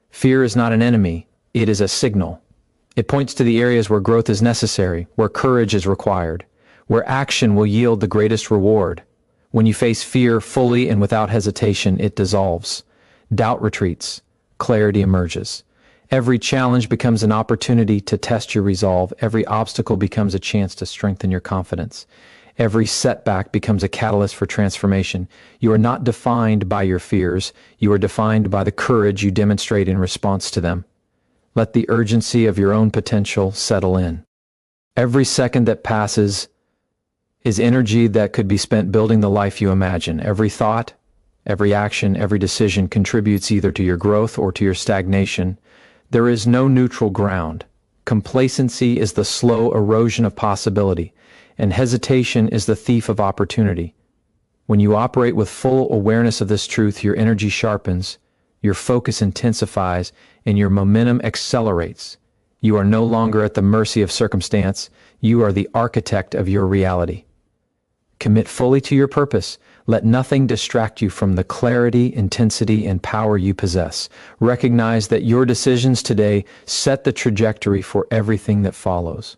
Fear is not an enemy, it is a signal. It points to the areas where growth is necessary, where courage is required, where action will yield the greatest reward. When you face fear fully and without hesitation, it dissolves. Doubt retreats, clarity emerges. Every challenge becomes an opportunity to test your resolve. Every obstacle becomes a chance to strengthen your confidence. Every setback becomes a catalyst for transformation. You are not defined by your fears. You are defined by the courage you demonstrate in response to them. Let the urgency of your own potential settle in. Every second that passes is energy that could be spent building the life you imagine. Every thought, every action, every decision contributes either to your growth or to your stagnation. There is no neutral ground. Complacency is the slow erosion of possibility, and hesitation is the thief of opportunity. When you operate with full awareness of this truth, your energy sharpens, your focus intensifies, and your momentum accelerates. You are no longer at the mercy of circumstance. You are the architect of your reality. Commit fully to your purpose. Let nothing distract you from the clarity, intensity, and power you possess. Recognize that your decisions today set the trajectory for everything that follows.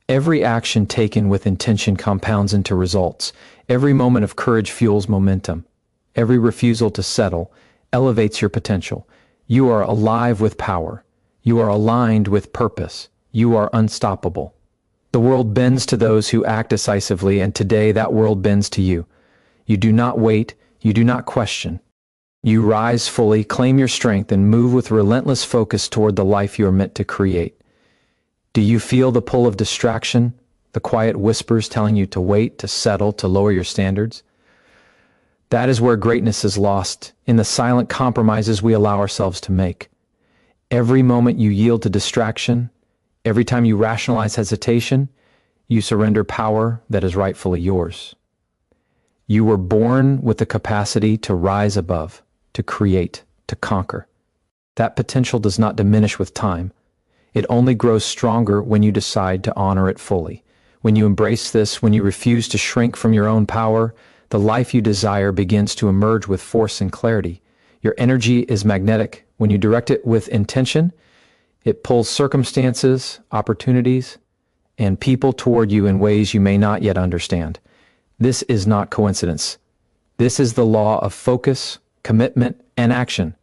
Every action taken with intention compounds into results. Every moment of courage fuels momentum. Every refusal to settle elevates your potential. You are alive with power. You are aligned with purpose. You are unstoppable. The world bends to those who act decisively, and today that world bends to you. You do not wait. You do not question. You rise fully, claim your strength, and move with relentless focus toward the life you are meant to create. Do you feel the pull of distraction, the quiet whispers telling you to wait, to settle, to lower your standards? That is where greatness is lost, in the silent compromises we allow ourselves to make. Every moment you yield to distraction, every time you rationalize hesitation, you surrender power that is rightfully yours. You were born with the capacity to rise above, to create, to conquer. That potential does not diminish with time. It only grows stronger when you decide to honor it fully. When you embrace this, when you refuse to shrink from your own power, the life you desire begins to emerge with force and clarity. Your energy is magnetic. When you direct it with intention, it pulls circumstances, opportunities, and people toward you in ways you may not yet understand. This is not coincidence. This is the law of focus, commitment, and action.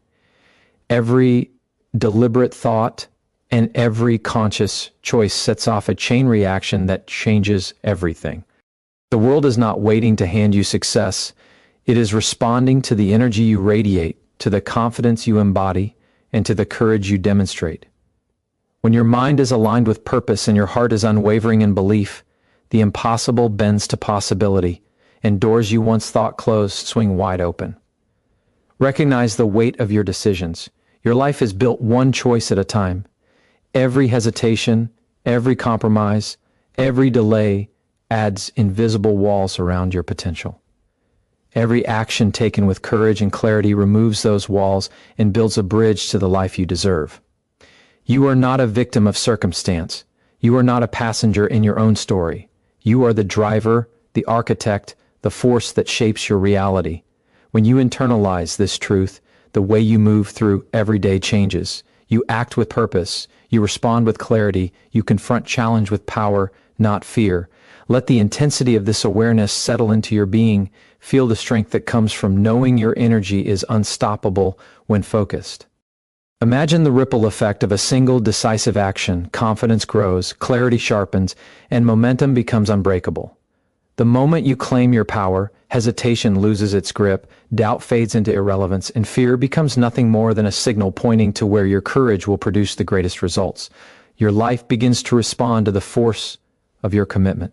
Every deliberate thought and every conscious choice sets off a chain reaction that changes everything. The world is not waiting to hand you success. It is responding to the energy you radiate, to the confidence you embody, and to the courage you demonstrate. When your mind is aligned with purpose and your heart is unwavering in belief, the impossible bends to possibility, and doors you once thought closed swing wide open. Recognize the weight of your decisions. Your life is built one choice at a time. Every hesitation, every compromise, every delay adds invisible walls around your potential. Every action taken with courage and clarity removes those walls and builds a bridge to the life you deserve. You are not a victim of circumstance. You are not a passenger in your own story. You are the driver, the architect, the force that shapes your reality. When you internalize this truth, the way you move through every day changes. You act with purpose. You respond with clarity. You confront challenge with power, not fear. Let the intensity of this awareness settle into your being. Feel the strength that comes from knowing your energy is unstoppable when focused. Imagine the ripple effect of a single decisive action. Confidence grows, clarity sharpens, and momentum becomes unbreakable. The moment you claim your power, hesitation loses its grip, doubt fades into irrelevance, and fear becomes nothing more than a signal pointing to where your courage will produce the greatest results. Your life begins to respond to the force of your commitment.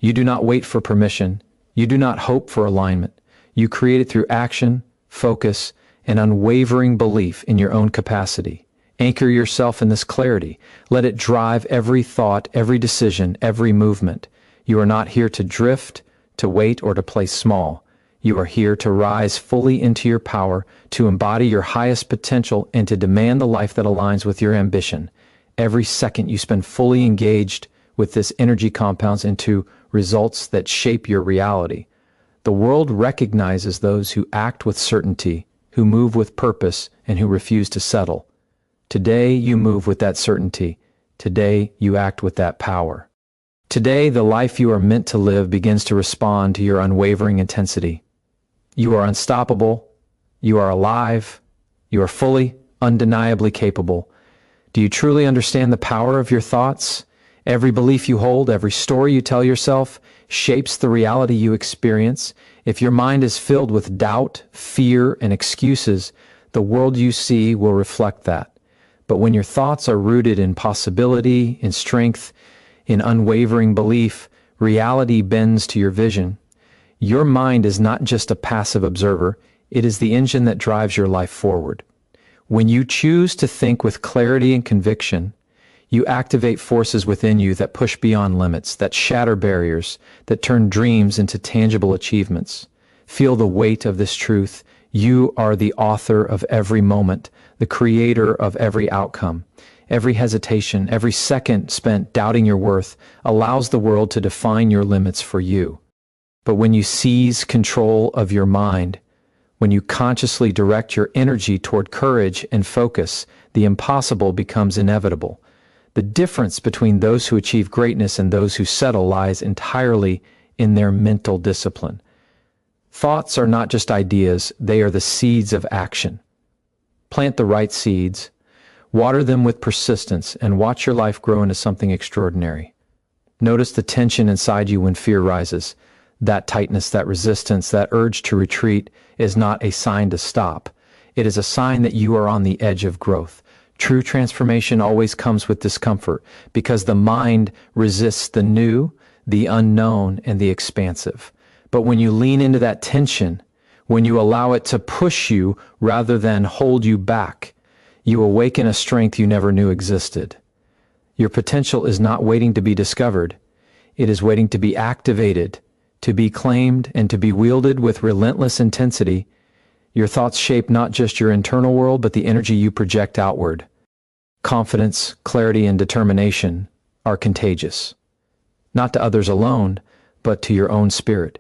You do not wait for permission. You do not hope for alignment. You create it through action, focus, and unwavering belief in your own capacity. Anchor yourself in this clarity. Let it drive every thought, every decision, every movement. You are not here to drift, to wait, or to play small. You are here to rise fully into your power, to embody your highest potential, and to demand the life that aligns with your ambition. Every second you spend fully engaged with this energy compounds into results that shape your reality. The world recognizes those who act with certainty, who move with purpose, and who refuse to settle. Today you move with that certainty. Today you act with that power. Today the life you are meant to live begins to respond to your unwavering intensity. You are unstoppable. You are alive. You are fully, undeniably capable. Do you truly understand the power of your thoughts? Every belief you hold, every story you tell yourself shapes the reality you experience. If your mind is filled with doubt, fear, and excuses, the world you see will reflect that. But when your thoughts are rooted in possibility, in strength, in unwavering belief, reality bends to your vision. Your mind is not just a passive observer, it is the engine that drives your life forward. When you choose to think with clarity and conviction, you activate forces within you that push beyond limits, that shatter barriers, that turn dreams into tangible achievements. Feel the weight of this truth. You are the author of every moment, the creator of every outcome. Every hesitation, every second spent doubting your worth allows the world to define your limits for you. But when you seize control of your mind, when you consciously direct your energy toward courage and focus, the impossible becomes inevitable. The difference between those who achieve greatness and those who settle lies entirely in their mental discipline. Thoughts are not just ideas, they are the seeds of action. Plant the right seeds, water them with persistence, and watch your life grow into something extraordinary. Notice the tension inside you when fear rises. That tightness, that resistance, that urge to retreat is not a sign to stop. It is a sign that you are on the edge of growth. True transformation always comes with discomfort because the mind resists the new, the unknown, and the expansive. But when you lean into that tension, when you allow it to push you rather than hold you back, you awaken a strength you never knew existed. Your potential is not waiting to be discovered. It is waiting to be activated, to be claimed, and to be wielded with relentless intensity. Your thoughts shape not just your internal world, but the energy you project outward. Confidence, clarity, and determination are contagious. Not to others alone, but to your own spirit.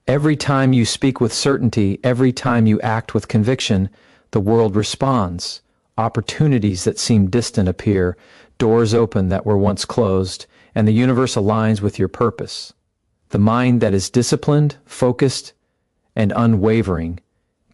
Every time you speak with certainty, every time you act with conviction, the world responds. Opportunities that seem distant appear, doors open that were once closed, and the universe aligns with your purpose. The mind that is disciplined, focused, and unwavering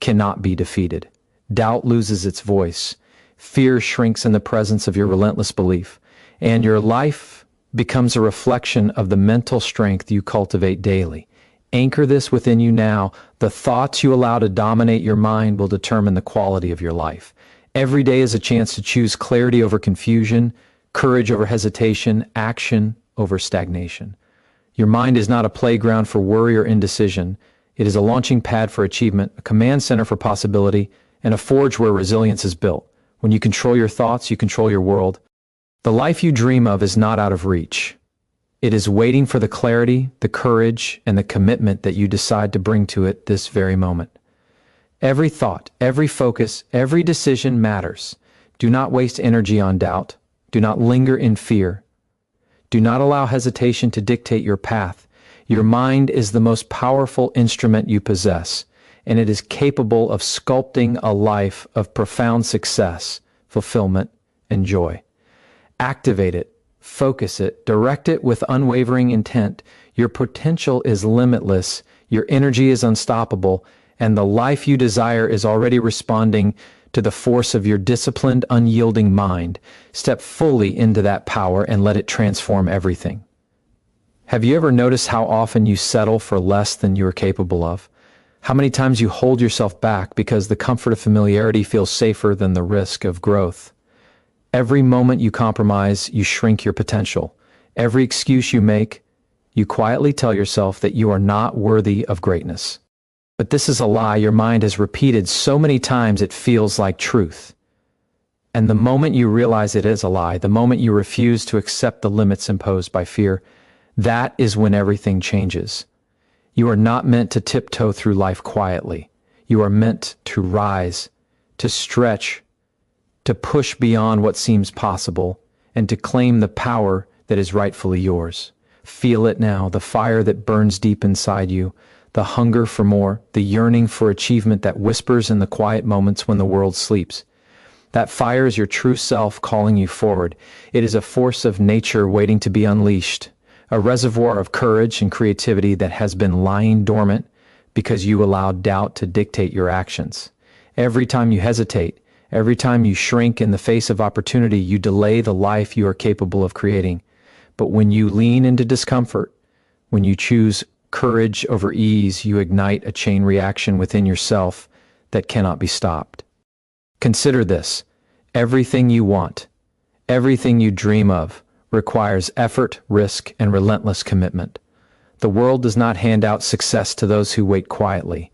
cannot be defeated. Doubt loses its voice. Fear shrinks in the presence of your relentless belief, and your life becomes a reflection of the mental strength you cultivate daily. Anchor this within you now. The thoughts you allow to dominate your mind will determine the quality of your life. Every day is a chance to choose clarity over confusion, courage over hesitation, action over stagnation. Your mind is not a playground for worry or indecision. It is a launching pad for achievement, a command center for possibility, and a forge where resilience is built. When you control your thoughts, you control your world. The life you dream of is not out of reach. It is waiting for the clarity, the courage, and the commitment that you decide to bring to it this very moment. Every thought, every focus, every decision matters. Do not waste energy on doubt. Do not linger in fear. Do not allow hesitation to dictate your path. Your mind is the most powerful instrument you possess, and it is capable of sculpting a life of profound success, fulfillment, and joy. Activate it, focus it, direct it with unwavering intent. Your potential is limitless, your energy is unstoppable, and the life you desire is already responding to the force of your disciplined, unyielding mind. Step fully into that power and let it transform everything. Have you ever noticed how often you settle for less than you are capable of? How many times you hold yourself back because the comfort of familiarity feels safer than the risk of growth? Every moment you compromise, you shrink your potential. Every excuse you make, you quietly tell yourself that you are not worthy of greatness. But this is a lie your mind has repeated so many times it feels like truth. And the moment you realize it is a lie, the moment you refuse to accept the limits imposed by fear, that is when everything changes. You are not meant to tiptoe through life quietly. You are meant to rise, to stretch, to push beyond what seems possible, and to claim the power that is rightfully yours. Feel it now, the fire that burns deep inside you, the hunger for more, the yearning for achievement that whispers in the quiet moments when the world sleeps. That fire is your true self calling you forward. It is a force of nature waiting to be unleashed, a reservoir of courage and creativity that has been lying dormant because you allowed doubt to dictate your actions. Every time you hesitate, every time you shrink in the face of opportunity, you delay the life you are capable of creating. But when you lean into discomfort, when you choose courage over ease, you ignite a chain reaction within yourself that cannot be stopped. Consider this: everything you want, everything you dream of, requires effort, risk, and relentless commitment. The world does not hand out success to those who wait quietly.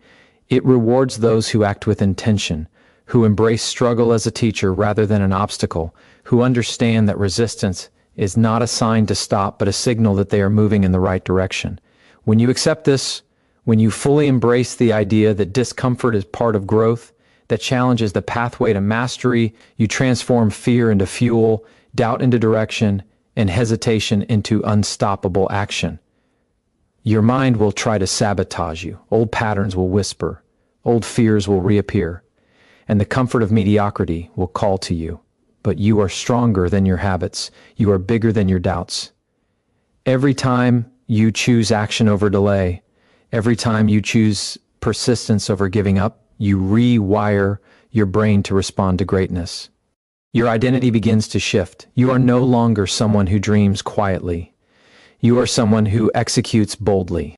It rewards those who act with intention, who embrace struggle as a teacher rather than an obstacle, who understand that resistance is not a sign to stop, but a signal that they are moving in the right direction. When you accept this, when you fully embrace the idea that discomfort is part of growth, that challenge is the pathway to mastery, you transform fear into fuel, doubt into direction, and hesitation into unstoppable action. Your mind will try to sabotage you. Old patterns will whisper. Old fears will reappear. And the comfort of mediocrity will call to you. But you are stronger than your habits. You are bigger than your doubts. Every time you choose action over delay, every time you choose persistence over giving up, you rewire your brain to respond to greatness. Your identity begins to shift. You are no longer someone who dreams quietly. You are someone who executes boldly,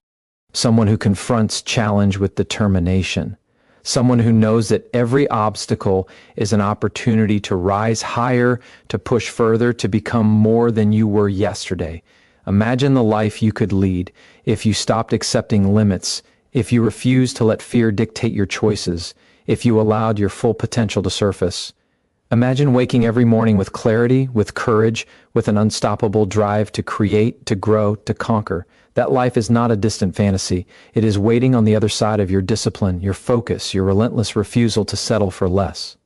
someone who confronts challenge with determination, someone who knows that every obstacle is an opportunity to rise higher, to push further, to become more than you were yesterday. Imagine the life you could lead if you stopped accepting limits, if you refused to let fear dictate your choices, if you allowed your full potential to surface. Imagine waking every morning with clarity, with courage, with an unstoppable drive to create, to grow, to conquer. That life is not a distant fantasy. It is waiting on the other side of your discipline, your focus, your relentless refusal to settle for less.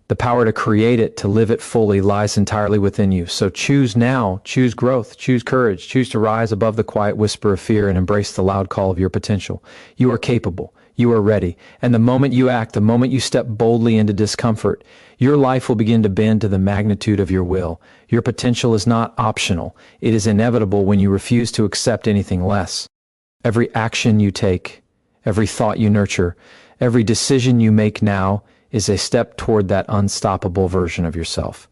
The power to create it, to live it fully, lies entirely within you. So choose now, choose growth, choose courage, choose to rise above the quiet whisper of fear and embrace the loud call of your potential. You are capable. You are ready. And the moment you act, the moment you step boldly into discomfort, your life will begin to bend to the magnitude of your will. Your potential is not optional. It is inevitable when you refuse to accept anything less. Every action you take, every thought you nurture, every decision you make now is a step toward that unstoppable version of yourself.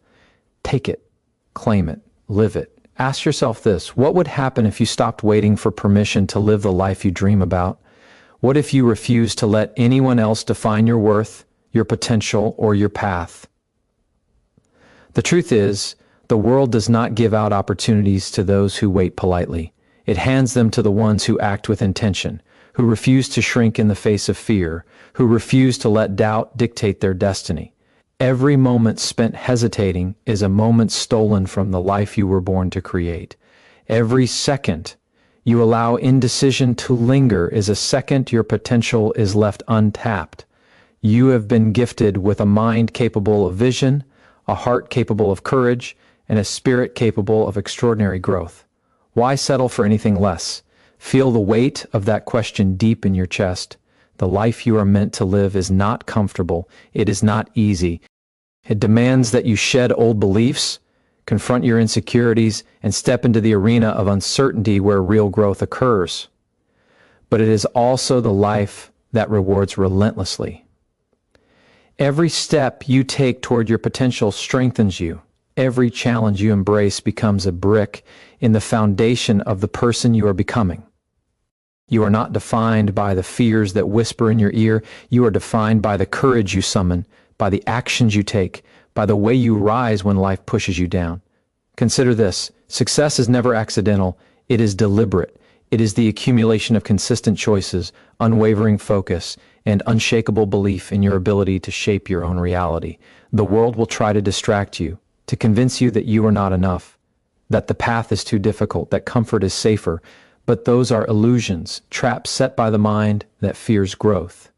Take it, claim it, live it. Ask yourself this: what would happen if you stopped waiting for permission to live the life you dream about? What if you refused to let anyone else define your worth, your potential, or your path? The truth is, the world does not give out opportunities to those who wait politely. It hands them to the ones who act with intention, who refuse to shrink in the face of fear, who refuse to let doubt dictate their destiny. Every moment spent hesitating is a moment stolen from the life you were born to create. Every second you allow indecision to linger is a second your potential is left untapped. You have been gifted with a mind capable of vision, a heart capable of courage, and a spirit capable of extraordinary growth. Why settle for anything less? Feel the weight of that question deep in your chest. The life you are meant to live is not comfortable. It is not easy. It demands that you shed old beliefs, confront your insecurities, and step into the arena of uncertainty where real growth occurs. But it is also the life that rewards relentlessly. Every step you take toward your potential strengthens you. Every challenge you embrace becomes a brick in the foundation of the person you are becoming. You are not defined by the fears that whisper in your ear. You are defined by the courage you summon, by the actions you take, by the way you rise when life pushes you down. Consider this: success is never accidental. It is deliberate. It is the accumulation of consistent choices, unwavering focus, and unshakable belief in your ability to shape your own reality. The world will try to distract you, to convince you that you are not enough, that the path is too difficult, that comfort is safer, but those are illusions, traps set by the mind that fears growth.